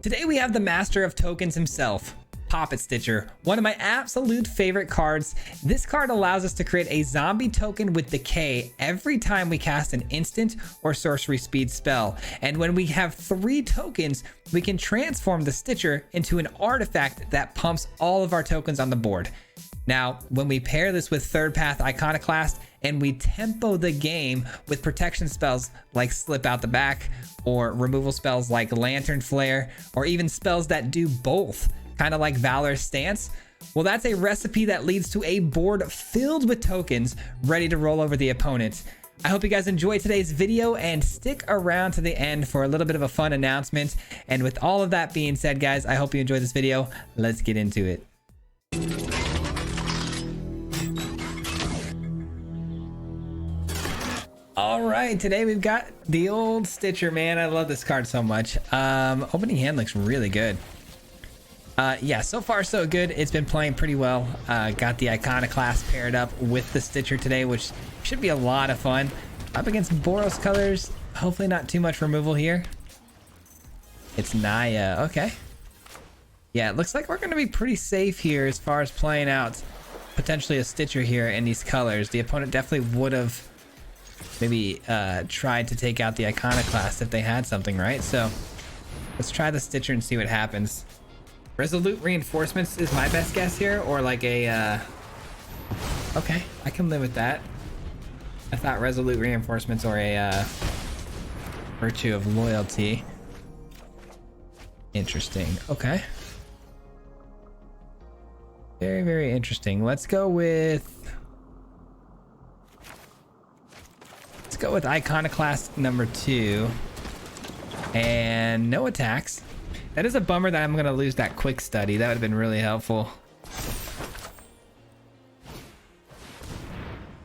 Today we have the master of tokens himself, Poppet Stitcher, one of my absolute favorite cards. This card allows us to create a zombie token with decay every time we cast an instant or sorcery speed spell. And when we have 3 tokens, we can transform the Stitcher into an artifact that pumps all of our tokens on the board. Now, when we pair this with Third Path Iconoclast and we tempo the game with protection spells like Slip Out the Back, or removal spells like Lantern Flare, or even spells that do both, kind of like Valor's Stance, well, that's a recipe that leads to a board filled with tokens ready to roll over the opponent. I hope you guys enjoyed today's video and stick around to the end for a little bit of a fun announcement. And with all of that being said, guys, I hope you enjoyed this video. Let's get into it. All right, today we've got the old Stitcher, man. I love this card so much. Opening hand looks really good. Yeah, so far so good. It's been playing pretty well. Got the Iconoclast paired up with the Stitcher today, which should be a lot of fun. Up against Boros colors. Hopefully not too much removal here. It's Naya. Okay. Yeah, it looks like we're going to be pretty safe here as far as playing out potentially a Stitcher here in these colors. The opponent definitely would have maybe tried to take out the Iconoclast if they had something, right? So let's try the Stitcher and see what happens. Resolute Reinforcements is my best guess here, or like a okay, I can live with that. I thought Resolute Reinforcements or a Virtue of Loyalty. Interesting. Okay, very, very interesting. Let's go with Iconoclast number 2 and no attacks. That is a bummer that I'm gonna lose that quick study. That would have been really helpful.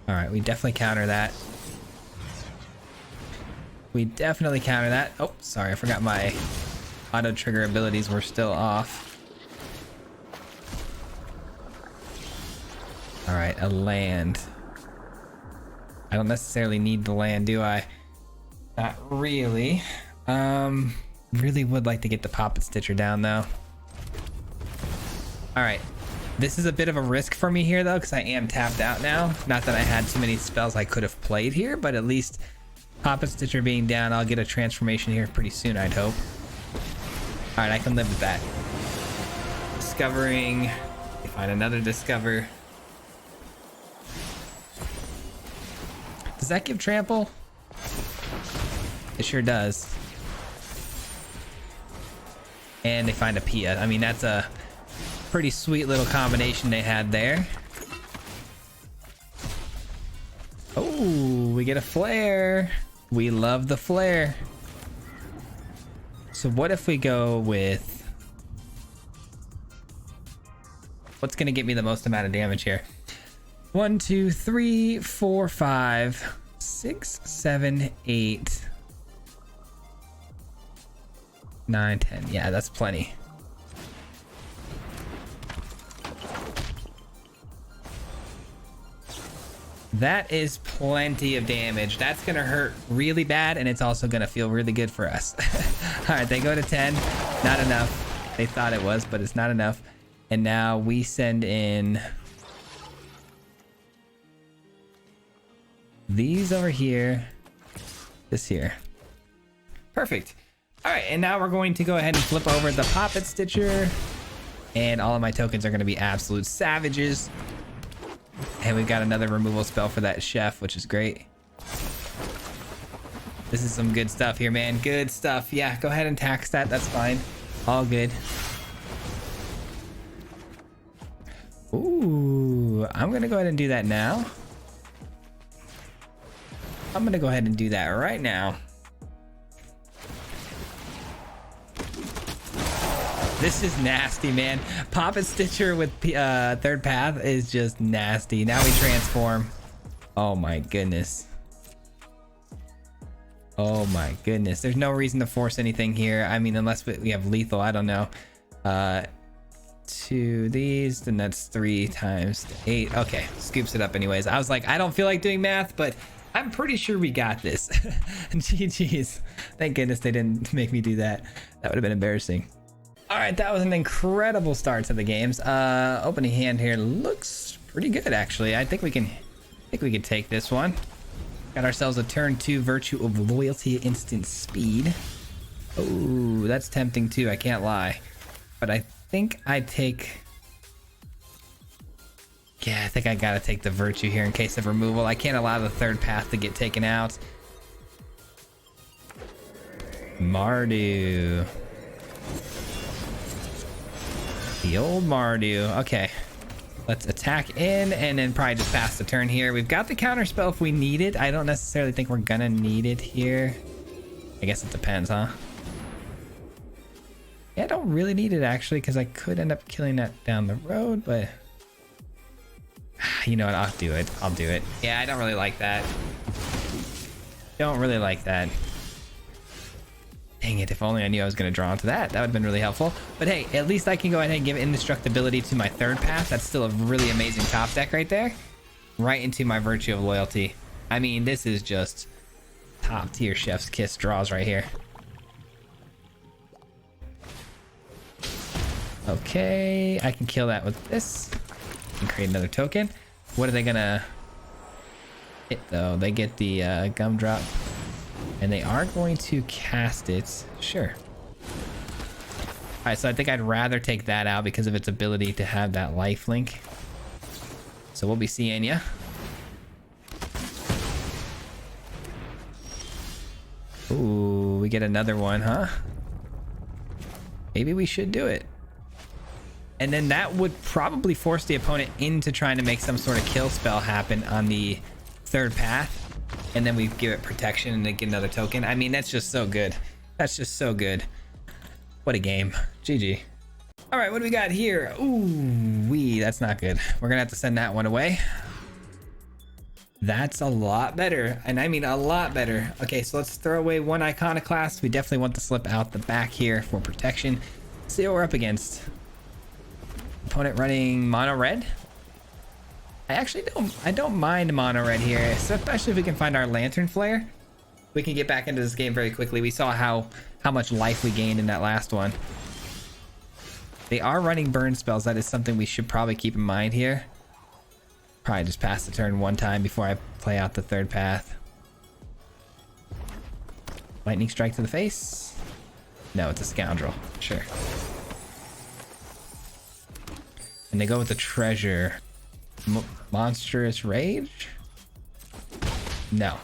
All right, we definitely counter that. We definitely counter that. Oh, sorry, I forgot my auto trigger abilities were still off. All right, a land. I don't necessarily need the land, do I? Not really. Really would like to get the Poppet Stitcher down though. All right, this is a bit of a risk for me here though, because I am tapped out now. Not that I had too many spells I could have played here, but at least Poppet Stitcher being down, I'll get a transformation here pretty soon, I'd hope. All right, I can live with that. Discovering, find another discover. Does that give trample? It sure does. And they find a Pia. I mean, that's a pretty sweet little combination they had there. Oh, we get a flare. We love the flare. So what if we go with... what's going to get me the most amount of damage here? 1, 2, 3, 4, 5, 6, 7, 8, 9, 10. Yeah, that's plenty. That is plenty of damage. That's gonna hurt really bad, and it's also gonna feel really good for us. All right, they go to 10. Not enough. They thought it was, but it's not enough. And now we send in these over here, this here. Perfect. All right, and now we're going to go ahead and flip over the Poppet Stitcher, and all of my tokens are going to be absolute savages. And we've got another removal spell for that chef, which is great. This is some good stuff here, man. Good stuff. Yeah, go ahead and tax that. That's fine. All good. Ooh, I'm going to go ahead and do that now. I'm going to go ahead and do that right now. This is nasty, man. Poppet Stitcher with Third Path is just nasty. Now we transform. Oh my goodness. Oh my goodness. There's no reason to force anything here. I mean, unless we have lethal, I don't know. 2 these, then that's 3 times 8. Okay, scoops it up anyways. I was like, I don't feel like doing math, but I'm pretty sure we got this. GG's. Thank goodness they didn't make me do that. That would have been embarrassing. All right, that was an incredible start to the games. Opening hand here looks pretty good, actually. I think we can take this one. Got ourselves a turn 2 Virtue of Loyalty instant speed. Oh, that's tempting too, I can't lie. But I think I take... Yeah, I think I gotta take the Virtue here in case of removal. I can't allow the third path to get taken out. Mardu. The old Mardu. Okay. Let's attack in and then probably just pass the turn here. We've got the counter spell if we need it. I don't necessarily think we're gonna need it here. I guess it depends, huh? Yeah, I don't really need it actually because I could end up killing that down the road, but you know what? I'll do it. I'll do it. Yeah, I don't really like that. Don't really like that. Dang it, if only I knew I was going to draw into that. That would have been really helpful. But hey, at least I can go ahead and give indestructibility to my third path. That's still a really amazing top deck right there. Right into my Virtue of Loyalty. I mean, this is just top tier chef's kiss draws right here. Okay, I can kill that with this. And create another token. What are they going to hit though? They get the gumdrop. And they are going to cast it. Sure. Alright, so I think I'd rather take that out because of its ability to have that life link. So we'll be seeing ya. Ooh, we get another one, huh? Maybe we should do it. And then that would probably force the opponent into trying to make some sort of kill spell happen on the third path. And then we give it protection and then get another token. I mean, that's just so good. That's just so good. What a game. GG. All right, what do we got here? Ooh, that's not good. We're gonna have to send that one away. That's a lot better. And I mean a lot better. Okay, so let's throw away one Iconoclast. We definitely want to slip out the back here for protection. Let's see what we're up against. Opponent running mono red. I don't mind mono red here, especially if we can find our Lantern Flare. We can get back into this game very quickly. We saw how much life we gained in that last one. They are running burn spells. That is something we should probably keep in mind here. Probably just pass the turn one time before I play out the third path. Lightning strike to the face. No, it's a scoundrel. Sure. And they go with the treasure. Monstrous Rage? No.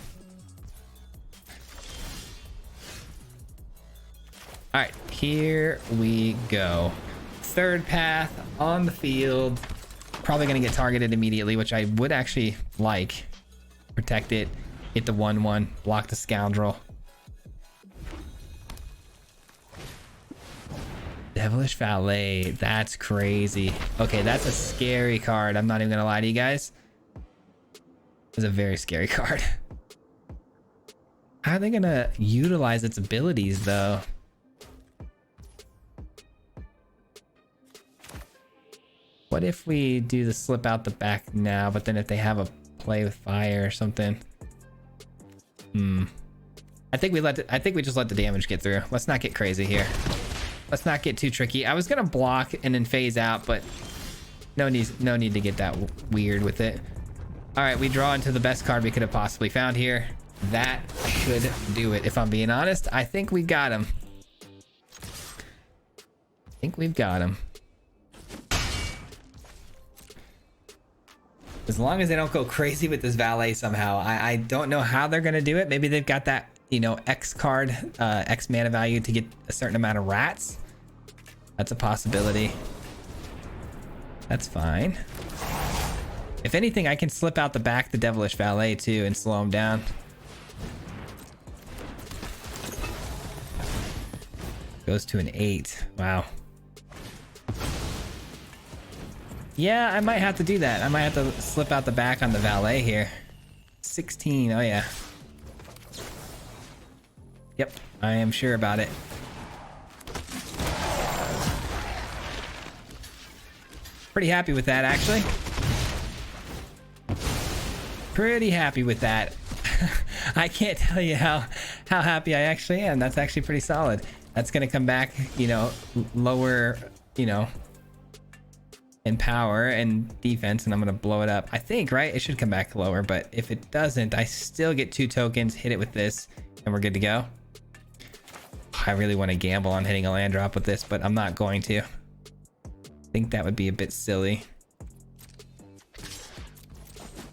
Alright, here we go. Third path on the field. Probably going to get targeted immediately, which I would actually like. Protect it. Hit the 1/1. Block the scoundrel. Devilish Valet. That's crazy. Okay, that's a scary card. I'm not even gonna lie to you guys. It's a very scary card. How are they gonna utilize its abilities though? What if we do the slip out the back now, but then if they have a play with fire or something? I think we just let the damage get through. Let's not get crazy here. Let's not get too tricky. I was gonna block and then phase out, but no need to get that weird with it. All right, we draw into the best card we could have possibly found here. That should do it. If I'm being honest, I think we got him. I think we've got him. As long as they don't go crazy with this valet somehow. I don't know how they're gonna do it. Maybe they've got that, you know, X card, X mana value to get a certain amount of rats. That's a possibility. That's fine. If anything, I can slip out the back the Devilish Valet too and slow him down. Goes to an 8. Wow. Yeah, I might have to do that. I might have to slip out the back on the Valet here. 16. Oh yeah. Yep, I am sure about it. Pretty happy with that, actually. Pretty happy with that. I can't tell you how happy I actually am. That's actually pretty solid. That's gonna come back, you know, lower, you know, in power and defense, and I'm gonna blow it up. I think, right? It should come back lower, but if it doesn't, I still get 2 tokens, hit it with this, and we're good to go. I really want to gamble on hitting a land drop with this, but I'm not going to. I think that would be a bit silly.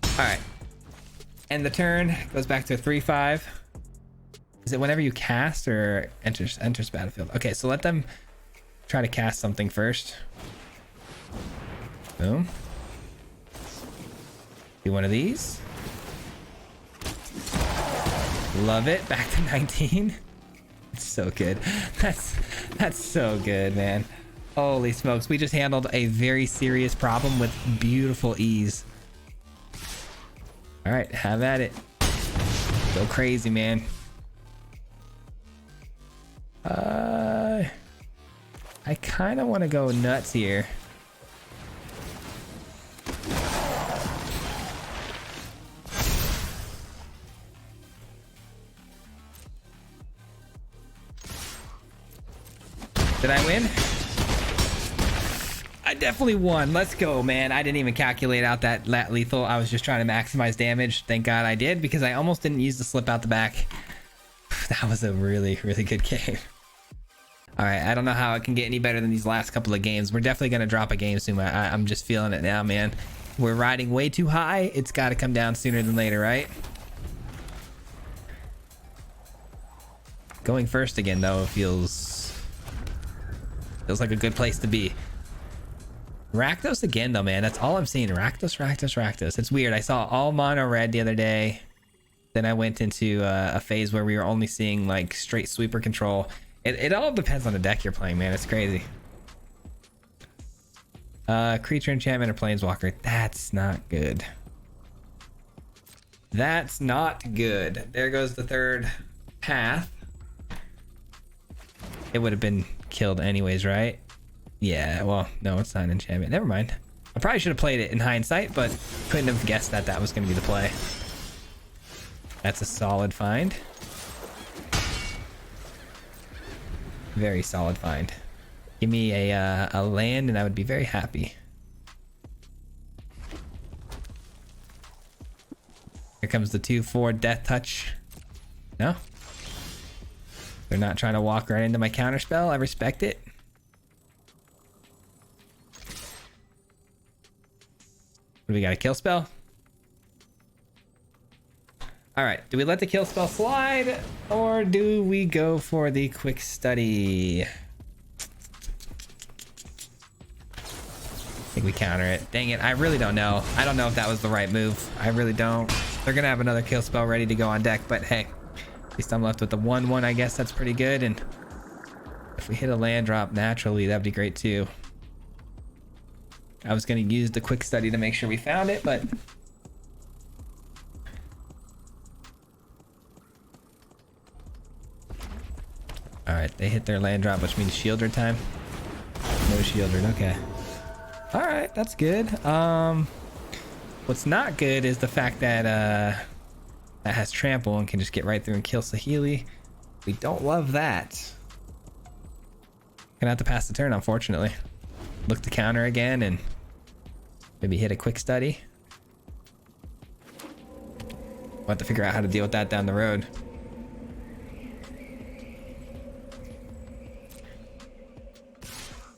All right. End the turn. Goes back to a 3/5. Is it whenever you cast or enters battlefield? Okay, so let them try to cast something first. Boom. Do one of these. Love it. Back to 19. It's so good. That's so good, man. Holy smokes. We just handled a very serious problem with beautiful ease. All right, have at it. Go crazy, man. I kind of want to go nuts here. Did I win? I definitely won. Let's go, man. I didn't even calculate out that lethal. I was just trying to maximize damage. Thank God I did, because I almost didn't use the slip out the back. That was a really, really good game. All right, I don't know how it can get any better than these last couple of games. We're definitely going to drop a game soon. I'm just feeling it now, man. We're riding way too high. It's got to come down sooner than later, right? Going first again, though, feels like a good place to be. Rakdos again, though, man. That's all I'm seeing. Rakdos, Rakdos, Rakdos. It's weird. I saw all mono red the other day. Then I went into a phase where we were only seeing like straight sweeper control. It all depends on the deck you're playing, man. It's crazy. Creature enchantment or planeswalker. That's not good. That's not good. There goes the third path. It would have been killed anyways, right? Yeah, well, no, it's not an enchantment. Never mind. I probably should have played it in hindsight, but couldn't have guessed that that was going to be the play. That's a solid find. Very solid find. Give me a land and I would be very happy. Here comes the 2/4 death touch. No? They're not trying to walk right into my counterspell. I respect it. What do we got? A kill spell? All right, do we let the kill spell slide or do we go for the quick study? I think we counter it. Dang it, I really don't know. I don't know if that was the right move. I really don't. They're gonna have another kill spell ready to go on deck, but hey, at least I'm left with the 1/1. I guess that's pretty good. And if we hit a land drop naturally, that'd be great too. I was gonna use the quick study to make sure we found it, but all right, they hit their land drop, which means shielder time. No shielder, okay. All right, that's good. What's not good is the fact that that has trample and can just get right through and kill Saheeli. We don't love that. Gonna have to pass the turn, unfortunately. Look to counter again and maybe hit a quick study. We'll have to figure out how to deal with that down the road.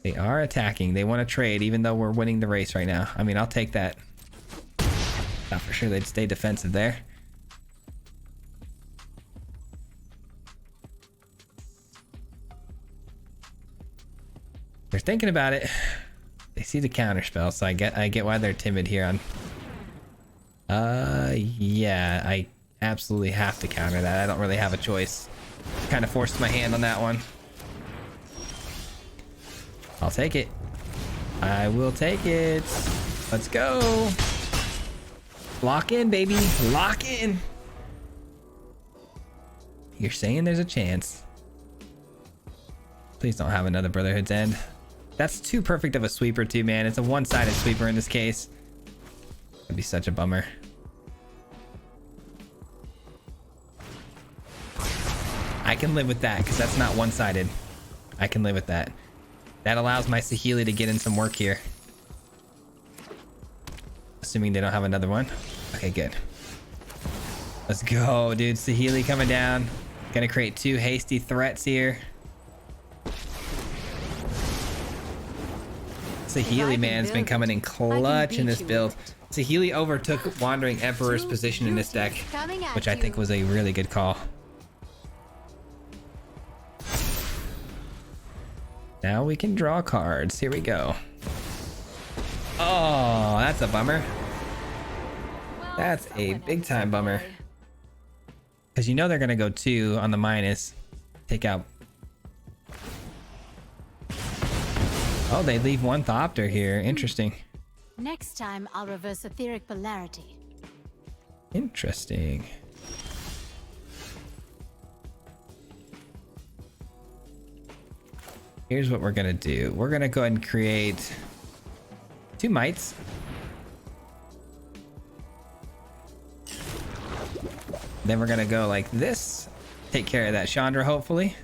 They are attacking. They want to trade even though we're winning the race right now. I mean, I'll take that. Thought for sure they'd stay defensive there. They're thinking about it. They see the counter spell, so I get why they're timid here on. Yeah, I absolutely have to counter that. I don't really have a choice. Kind of forced my hand on that one. I'll take it. I will take it. Let's go. Lock in, baby. Lock in. You're saying there's a chance. Please don't have another Brotherhood's End. That's too perfect of a sweeper too, man. It's a one-sided sweeper in this case. That'd be such a bummer. I can live with that because that's not one-sided. I can live with that. That allows my Saheeli to get in some work here. Assuming they don't have another one. Okay, good. Let's go, dude. Saheeli coming down. Gonna create 2 hasty threats here. Saheeli, man's been coming in clutch in this build. Saheeli overtook Wandering Emperor's position in this deck, which I think was a really good call. Now we can draw cards. Here we go. Oh, that's a bummer. That's a big time bummer. Because you know they're going to go 2 on the minus. Take out. Oh, they leave 1 Thopter here. Interesting. Next time, I'll reverse etheric polarity. Interesting. Here's what we're gonna do. We're gonna go ahead and create 2 mites. Then we're gonna go like this. Take care of that Chandra, hopefully.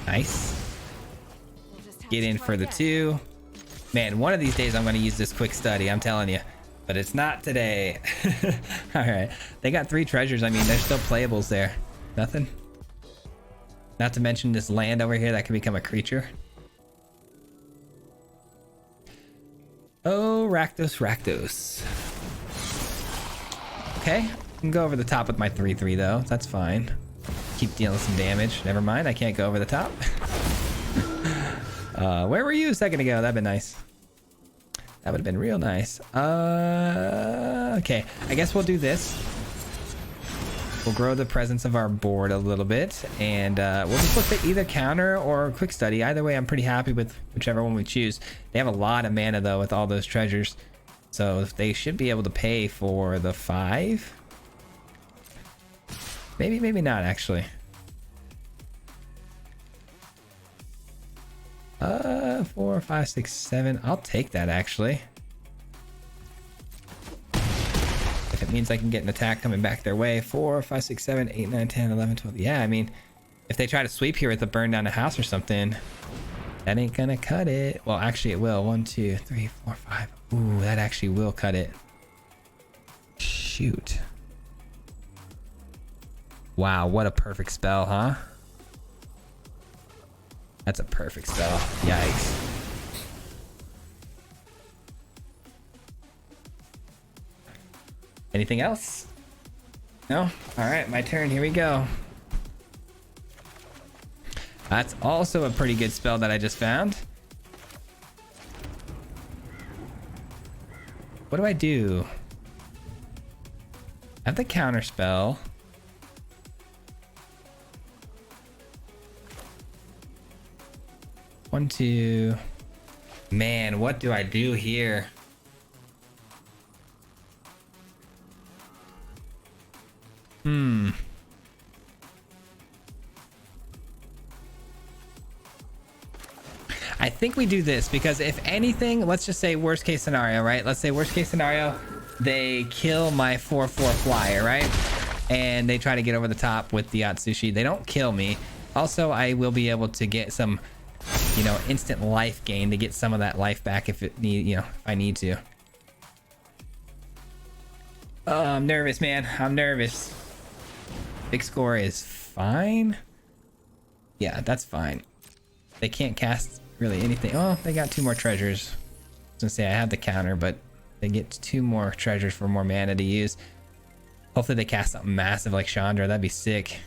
Nice. Get in for the 2. Man, one of these days I'm gonna use this quick study, I'm telling you. But it's not today. Alright. They got 3 treasures. I mean, there's still playables there. Nothing. Not to mention this land over here that can become a creature. Oh, Rakdos, Rakdos. Okay, I can go over the top with my 3/3 though. That's fine. Keep dealing some damage. Never mind, I can't go over the top. Where were you a second ago? That'd been nice. That would have been real nice. Okay, I guess we'll do this. We'll grow the presence of our board a little bit, and we'll just look at either counter or quick study. Either way, I'm pretty happy with whichever one we choose. They have a lot of mana though with all those treasures, so they should be able to pay for the 5. Maybe, maybe not actually. 4, 5, 6, 7. I'll take that actually. If it means I can get an attack coming back their way. 4, 5, 6, 7, 8, 9, 10, 11, 12. Yeah, I mean, if they try to sweep here with a burn down a house or something, that ain't gonna cut it. Well, actually it will. 1, 2, 3, 4, 5. Ooh, that actually will cut it. Shoot. Wow, what a perfect spell, huh? That's a perfect spell. Yikes. Anything else? No? All right, my turn. Here we go. That's also a pretty good spell that I just found. What do I do? I have the counter spell. One, 2. Man, what do I do here? I think we do this because if anything, let's just say worst case scenario, right? Let's say worst case scenario, they kill my 4/4 flyer, right? And they try to get over the top with the Atsushi. They don't kill me. Also, I will be able to get some, you know, instant life gain to get some of that life back if it need, you know, if I need to. Oh, I'm nervous, man. I'm nervous. Big score is fine. Yeah, that's fine. They can't cast really anything. Oh, they got 2 more treasures. I was gonna say I have the counter, but they get 2 more treasures for more mana to use. Hopefully they cast something massive like Chandra. That'd be sick.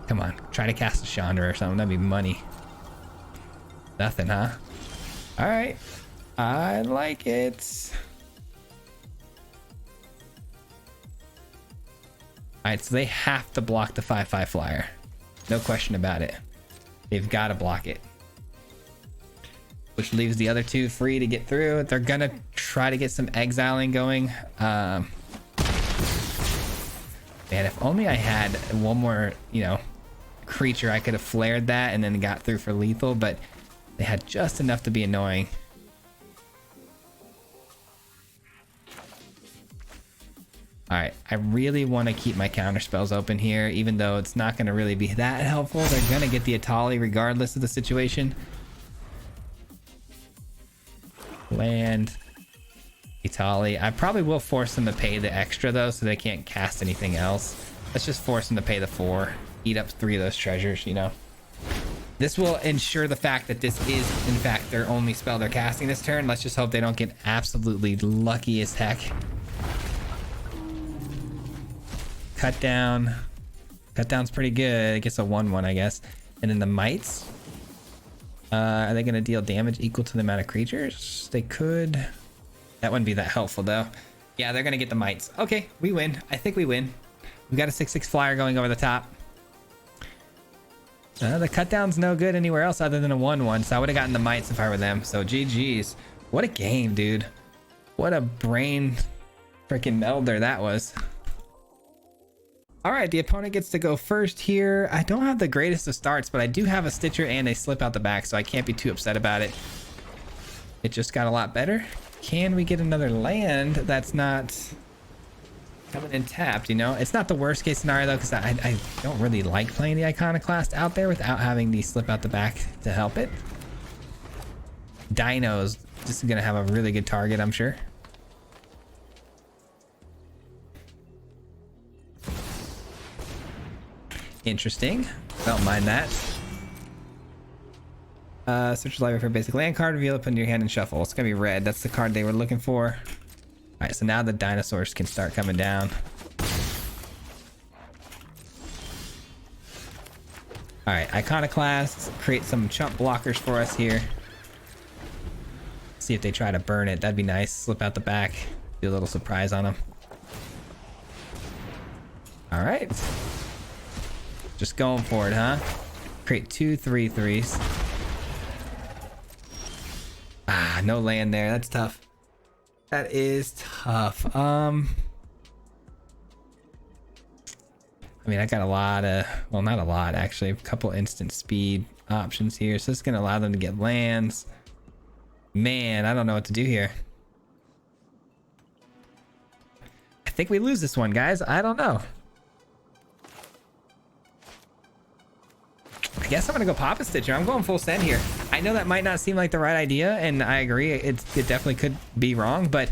Come on, try to cast a Chandra or something. That'd be money. Nothing, huh? All right, I like it. All right, so they have to block the 5/5 flyer. No question about it. They've got to block it. Which leaves the other 2 free to get through. They're going to try to get some exiling going. Man, if only I had one more, you know, creature, I could have flared that and then got through for lethal, but they had just enough to be annoying. All right, I really want to keep my counter spells open here, even though it's not going to really be that helpful. They're going to get the Atali regardless of the situation. Land. Atali. I probably will force them to pay the extra though, so they can't cast anything else. Let's just force them to pay the 4. Eat up 3 of those treasures, you know. This will ensure the fact that this is, in fact, their only spell they're casting this turn. Let's just hope they don't get absolutely lucky as heck. Cut down. Cut down's pretty good. It gets a 1/1, I guess. And then the mites. Are they going to deal damage equal to the amount of creatures? They could. That wouldn't be that helpful, though. Yeah, they're going to get the mites. Okay, we win. I think we win. We got a 6/6 flyer going over the top. The cut down's no good anywhere else other than a 1/1, so I would have gotten the mites if I were them. So GG's. What a game, dude. What a brain freaking melder that was. All right, the opponent gets to go first here. I don't have the greatest of starts, but I do have a Stitcher and a Slip out the back, so I can't be too upset about it. It just got a lot better. Can we get another land that's not coming in tapped, you know? It's not the worst case scenario, though, because I don't really like playing the Iconoclast out there without having the Slip out the back to help it. Dino's just going to have a really good target, I'm sure. Interesting. Don't mind that. Search your library for a basic land card, reveal it, put it in your hand, and shuffle. It's gonna be red. That's the card they were looking for. Alright, so now the dinosaurs can start coming down. Alright, Iconoclasts, create some chump blockers for us here. See if they try to burn it. That'd be nice. Slip out the back. Do a little surprise on them. Alright. Just going for it, huh? Create 2 3/3s. Ah, no land there. That's tough. That is tough. I mean, I got a lot of, well, not a lot actually, a couple instant speed options here, so it's gonna allow them to get lands. Man, I don't know what to do here. I think we lose this one, guys. I don't know. I guess I'm gonna go pop a Stitcher. I'm going full send here. I know that might not seem like the right idea, and I agree, it definitely could be wrong, but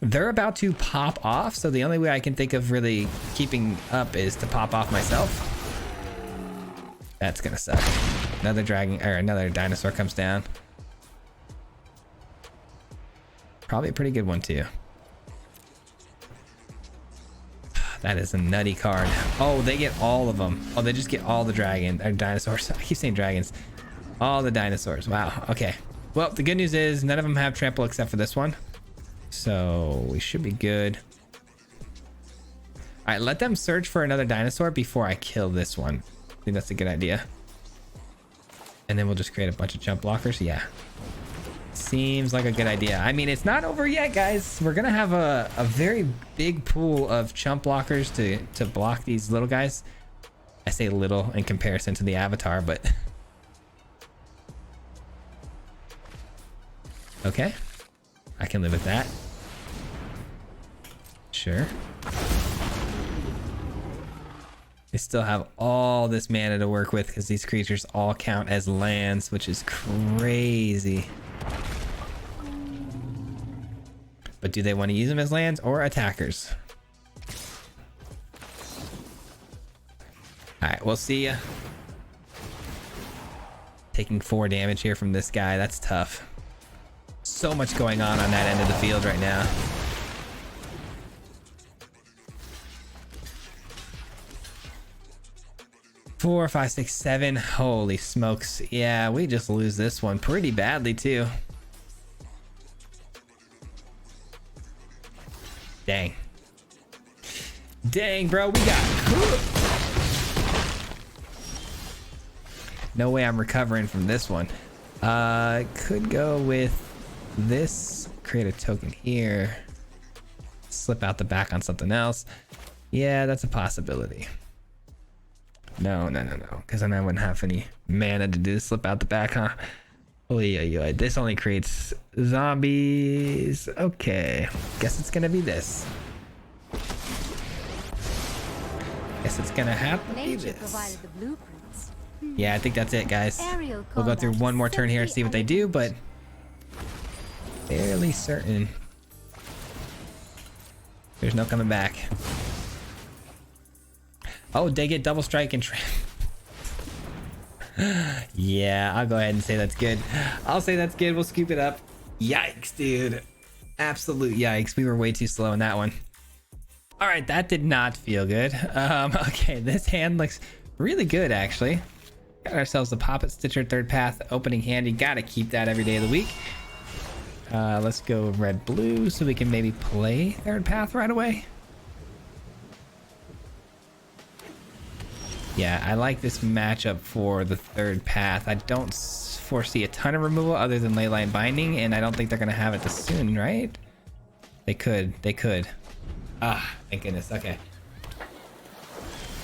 they're about to pop off, so the only way I can think of really keeping up is to pop off myself. That's gonna suck. Another dragon, or another dinosaur comes down. Probably a pretty good one too. That is a nutty card. Oh, they get all of them. Oh, they just get all the dinosaurs. I keep saying dragons. All the dinosaurs. Wow. Okay. Well, the good news is none of them have trample except for this one. So we should be good. All right, let them search for another dinosaur before I kill this one. I think that's a good idea. And then we'll just create a bunch of jump blockers. Yeah. Seems like a good idea. I mean, it's not over yet, guys. We're gonna have a very big pool of chump blockers to block these little guys. I say little in comparison to the avatar, but okay, I can live with that. Sure. They still have all this mana to work with because these creatures all count as lands, which is crazy. But do they want to use them as lands or attackers? Alright, we'll see ya. Taking 4 damage here from this guy. That's tough. So much going on that end of the field right now. Four, 5, 6, 7. Holy smokes. Yeah, we just lose this one pretty badly too. Dang. Dang, bro, we got cooked. No way I'm recovering from this one. Could go with this. Create a token here. Slip out the back on something else. Yeah, that's a possibility. No. Because then I wouldn't have any mana to do slip out the back, huh? Oh yeah. This only creates zombies. Okay. Guess it's gonna be this. Guess it's gonna have to be Nature this. provided the blueprints. Yeah, I think that's it, guys. Aerial We'll go through combat one more is turn here and see what they do, but fairly certain there's no coming back. Oh, they get double strike and yeah, I'll go ahead and say that's good. I'll say that's good. We'll scoop it up. Yikes, dude. Absolute yikes. We were way too slow in that one. All right, that did not feel good. Okay, this hand looks really good, actually. Got ourselves a Poppet Stitcher third path opening hand. You gotta keep that every day of the week. Let's go red blue so we can maybe play third path right away. Yeah, I like this matchup for the third path. I don't foresee a ton of removal other than Leyline Binding, and I don't think they're gonna have it this soon, right? They could. Ah, thank goodness. Okay.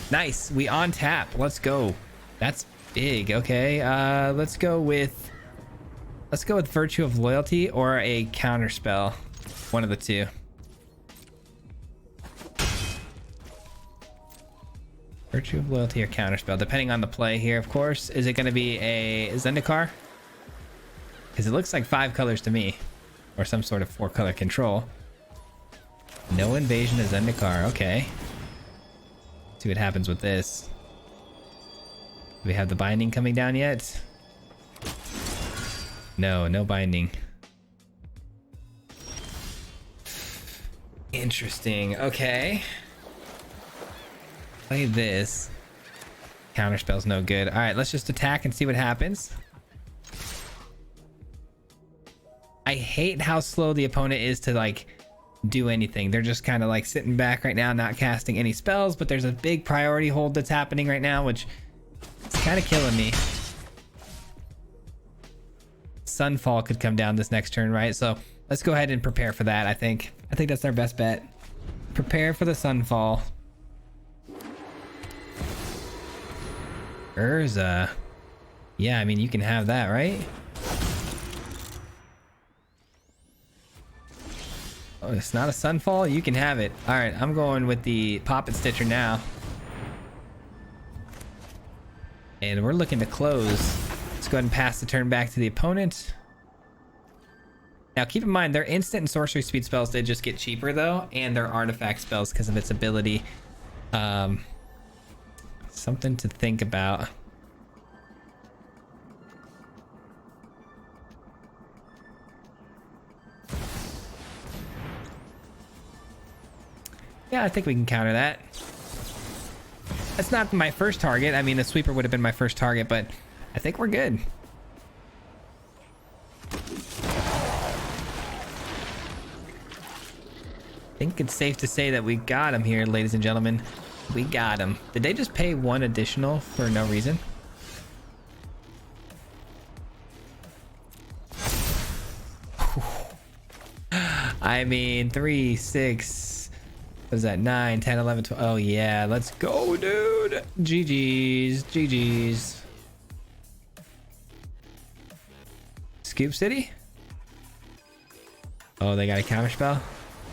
Nice. We on tap. Let's go. That's big. Okay. Let's go with Virtue of Loyalty or a counter spell. One of the two. Virtue of Loyalty or Counterspell, depending on the play here, of course. Is it going to be a Zendikar? Because it looks like 5 colors to me. Or some sort of 4-color control. No invasion of Zendikar. Okay. See what happens with this. Do we have the binding coming down yet? No binding. Interesting. Okay. Play this. Counterspell's no good. All right, let's just attack and see what happens. I hate how slow the opponent is to like do anything. They're just kind of like sitting back right now, not casting any spells, but there's a big priority hold that's happening right now, which is kind of killing me. Sunfall could come down this next turn, right? So let's go ahead and prepare for that. I think that's our best bet. Prepare for the Sunfall. Urza. Yeah, I mean, you can have that, right? Oh, it's not a Sunfall? You can have it. All right, I'm going with the Poppet Stitcher now. And we're looking to close. Let's go ahead and pass the turn back to the opponent. Now, keep in mind, their instant and sorcery speed spells did just get cheaper, though, and their artifact spells because of its ability. Something to think about. Yeah, I think we can counter that. That's not my first target. I mean, the sweeper would have been my first target, but I think we're good. I think it's safe to say that we got him here, ladies and gentlemen. We got him. Did they just pay 1 additional for no reason? I mean, 3, 6, what is that? 9, 10, 11, 12. Oh, yeah. Let's go, dude. GG's. Scoop City? Oh, they got a counterspell?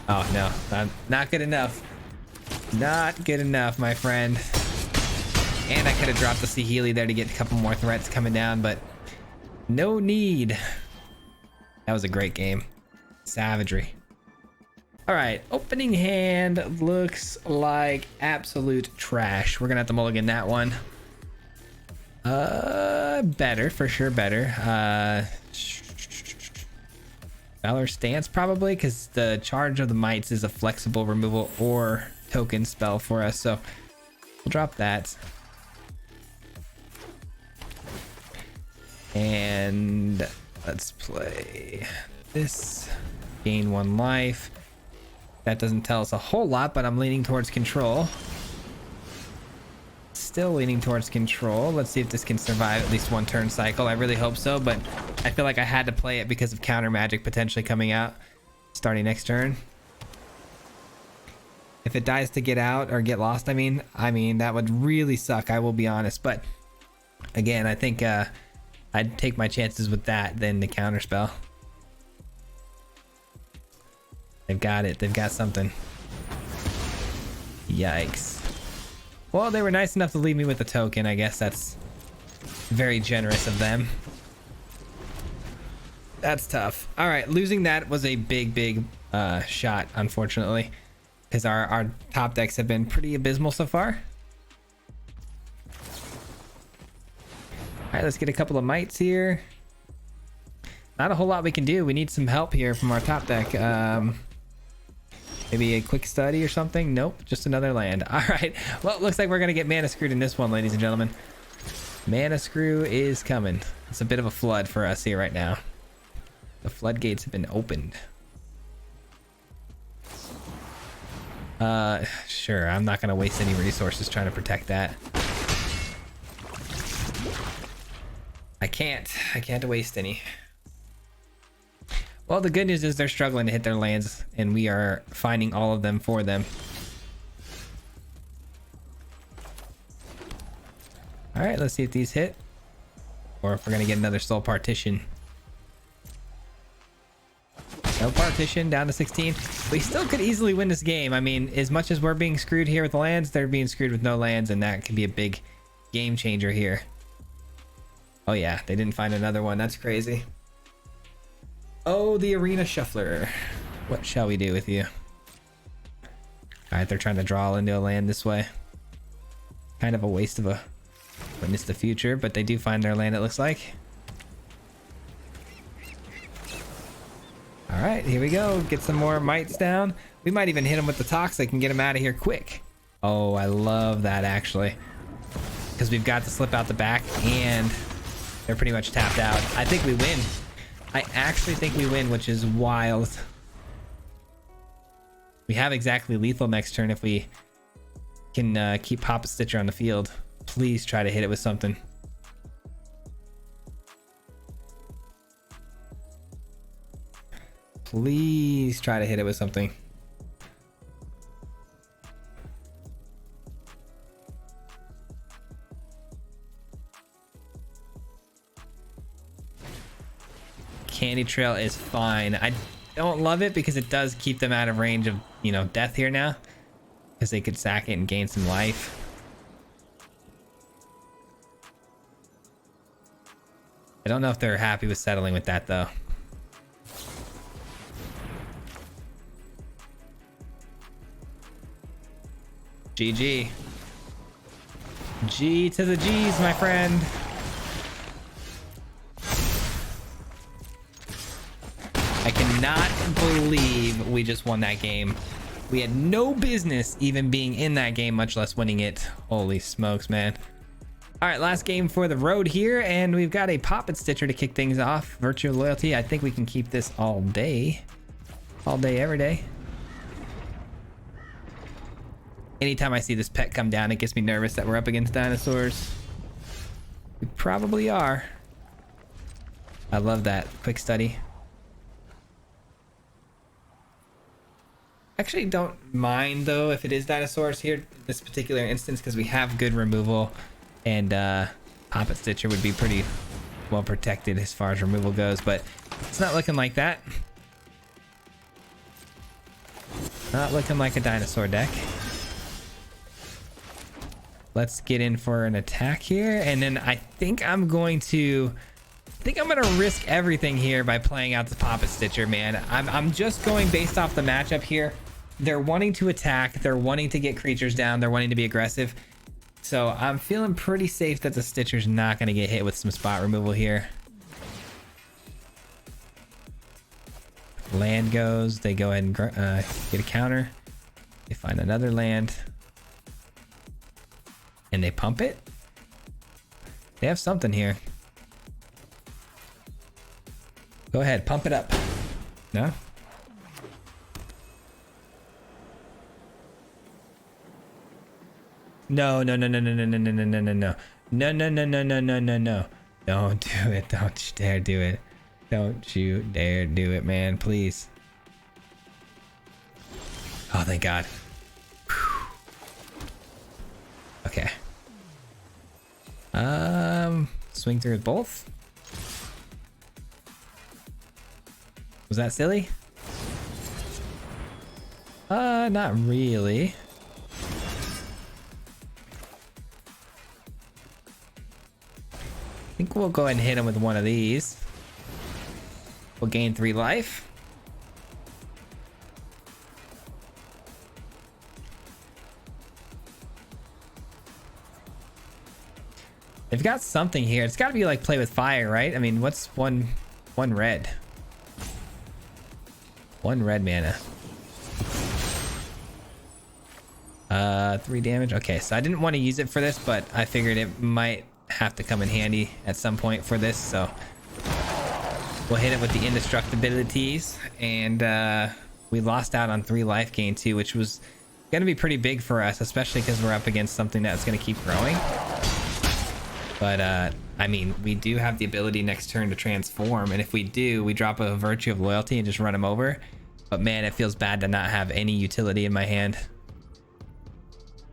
Oh, no. Not good enough. Not good enough, my friend. And I could have dropped the Sea Healy there to get a couple more threats coming down, but no need. That was a great game. Savagery. All right, opening hand looks like absolute trash. We're gonna have to mulligan that one. Better, for sure, better. Valor Stance probably, because the Charge of the Mites is a flexible removal or token spell for us, so we'll drop that. And let's play this. Gain 1 life. That doesn't tell us a whole lot, but I'm leaning towards control. Still leaning towards control. Let's see if this can survive at least 1 turn cycle. I really hope so, but I feel like I had to play it because of counter magic potentially coming out starting next turn. If it dies to get out or get lost, I mean that would really suck, I will be honest. But again, I think I'd take my chances with that than the counter spell. They've got it. They've got something. Yikes. Well, they were nice enough to leave me with the token. I guess that's very generous of them. That's tough. All right, losing that was a big shot, unfortunately, because our top decks have been pretty abysmal so far. All right, let's get a couple of mites here. Not a whole lot we can do. We need some help here from our top deck. Maybe a quick study or something. Nope, just another land. All right, well, it looks like we're gonna get mana screwed in this one, ladies and gentlemen. Mana screw is coming. It's a bit of a flood for us here right now. The floodgates have been opened. Sure, I'm not gonna waste any resources trying to protect that. I can't waste any. Well, the good news is they're struggling to hit their lands, and we are finding all of them for them. All right, let's see if these hit, or if we're gonna get another soul partition. No partition, down to 16. We still could easily win this game. I mean, as much as we're being screwed here with the lands, they're being screwed with no lands, and that can be a big game changer here. Oh yeah, they didn't find another one. That's crazy. Oh, the Arena Shuffler. What shall we do with you? All right, they're trying to draw into a land this way. Kind of a waste of a witness the future, but they do find their land, it looks like. All right, here we go. Get some more mites down. We might even hit them with the toxic and get them out of here quick. Oh, I love that, actually, because we've got to slip out the back and they're pretty much tapped out. I think we win. I actually think we win, which is wild. We have exactly lethal next turn if we can keep Papa Stitcher on the field. Please try to hit it with something. Please try to hit it with something. Candy Trail is fine. I don't love it because it does keep them out of range of, you know, death here now, because they could sack it and gain some life. I don't know if they're happy with settling with that though. GG. G to the G's, my friend. I cannot believe we just won that game. We had no business even being in that game, much less winning it. Holy smokes, man. All right, last game for the road here, and we've got a Poppet Stitcher to kick things off. Virtue of Loyalty. I think we can keep this all day. All day, every day. Anytime I see this pet come down, it gets me nervous that we're up against dinosaurs. We probably are. I love that. Quick study. Actually don't mind though if it is dinosaurs here in this particular instance, because we have good removal, and Poppet Stitcher would be pretty well protected as far as removal goes, but it's not looking like that. Not looking like a dinosaur deck. Let's get in for an attack here, and then I think I'm gonna risk everything here by playing out the Poppet Stitcher, man. I'm just going based off the matchup here. They're wanting to attack, they're wanting to get creatures down, they're wanting to be aggressive. So I'm feeling pretty safe that the Stitcher's not going to get hit with some spot removal here. Land goes, they go ahead and get a counter. They find another land. And they pump it. They have something here. Go ahead, pump it up. No? No. No. Don't do it. Don't you dare do it. Don't you dare do it, man. Please. Oh, thank God. Whew. Okay. Swing through with both. Was that silly? Not really. think we'll go ahead and hit him with one of these. We'll gain 3 life. They've got something here. It's got to be like play with fire, right? I mean, what's one red? 1 red mana. 3 damage. Okay, so I didn't want to use it for this, but I figured it might have to come in handy at some point for this, so we'll hit it with the indestructibilities. And we lost out on 3 life gain too, which was gonna be pretty big for us, especially because we're up against something that's gonna keep growing. But I mean, we do have the ability next turn to transform, and if we do, we drop a Virtue of Loyalty and just run him over. But man, it feels bad to not have any utility in my hand.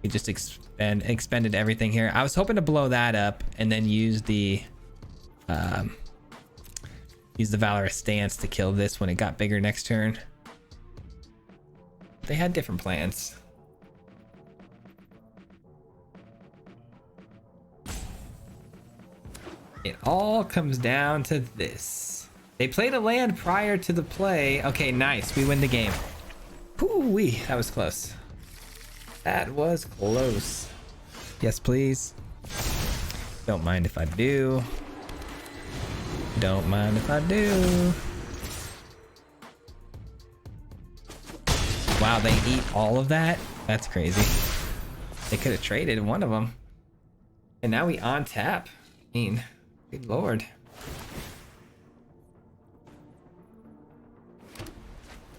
We just expended everything here. I was hoping to blow that up and then use the Valorous Stance to kill this when it got bigger next turn. They had different plans. It all comes down to this. They played a land prior to the play. Okay, nice. We win the game. Hoo-wee, that was close. That was close. Yes, please. Don't mind if I do. Don't mind if I do. Wow, they eat all of that? That's crazy. They could have traded one of them. And now we on tap. I mean, good lord.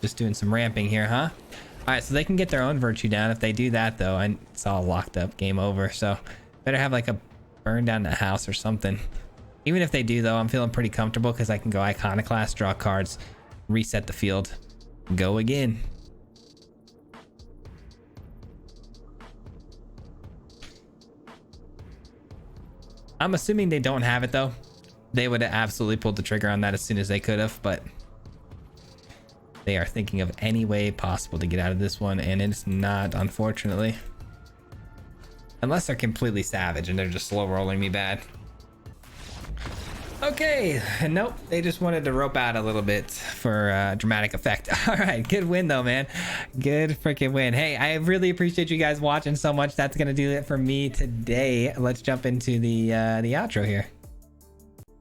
Just doing some ramping here, huh? All right, so they can get their own virtue down. If they do that, though, and it's all locked up, game over. So better have like a burn down the house or something. Even if they do, though, I'm feeling pretty comfortable because I can go Iconoclast, draw cards, reset the field, go again. I'm assuming they don't have it, though. They would have absolutely pulled the trigger on that as soon as they could have, but they are thinking of any way possible to get out of this one, and it's not, unfortunately. Unless they're completely savage and they're just slow rolling me bad. Okay, nope, they just wanted to rope out a little bit for dramatic effect. All right, good win though, man. Good freaking win. Hey, I really appreciate you guys watching so much. That's gonna do it for me today. Let's jump into the outro here.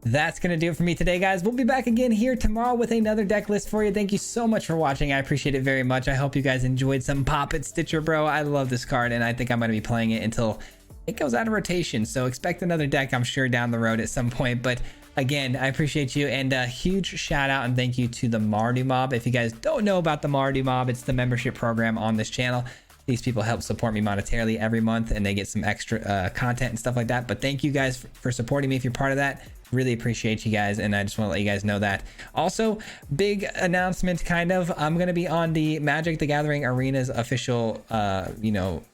That's gonna do it for me today, guys. We'll be back again here tomorrow with another deck list for you. Thank you so much for watching. I appreciate it very much. I hope you guys enjoyed some Pop It Stitcher, bro. I love this card, and I think I'm gonna be playing it until it goes out of rotation. So expect another deck, I'm sure, down the road at some point. But again, I appreciate you, and a huge shout out and thank you to the Mardu Mob. If you guys don't know about the Mardu Mob, it's the membership program on this channel. These people help support me monetarily every month, and they get some extra content and stuff like that. But thank you guys for supporting me if you're part of that. Really appreciate you guys, and I just want to let you guys know that. Also, big announcement, kind of. I'm going to be on the Magic the Gathering Arena's official,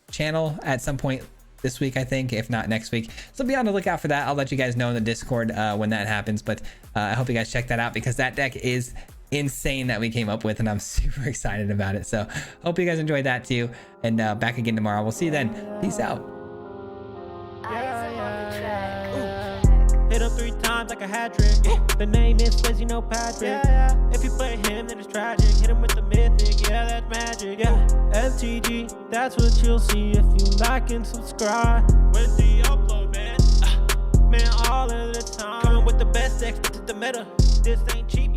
channel at some point this week, I think, if not next week. So be on the lookout for that. I'll let you guys know in the Discord when that happens. But I hope you guys check that out, because that deck is insane that we came up with, and I'm super excited about it. So hope you guys enjoyed that too, and back again tomorrow. We'll see you then. Peace out. Hit him 3 times like a hat trick. The name is Fizzy, no Patrick. If you play him, then it's tragic. Hit him with the mythic, yeah, that's magic. MTG, that's what you'll see if you like and subscribe. With the upload, man. Man, all of the time. Coming with the best decks, this is the meta. This ain't cheap.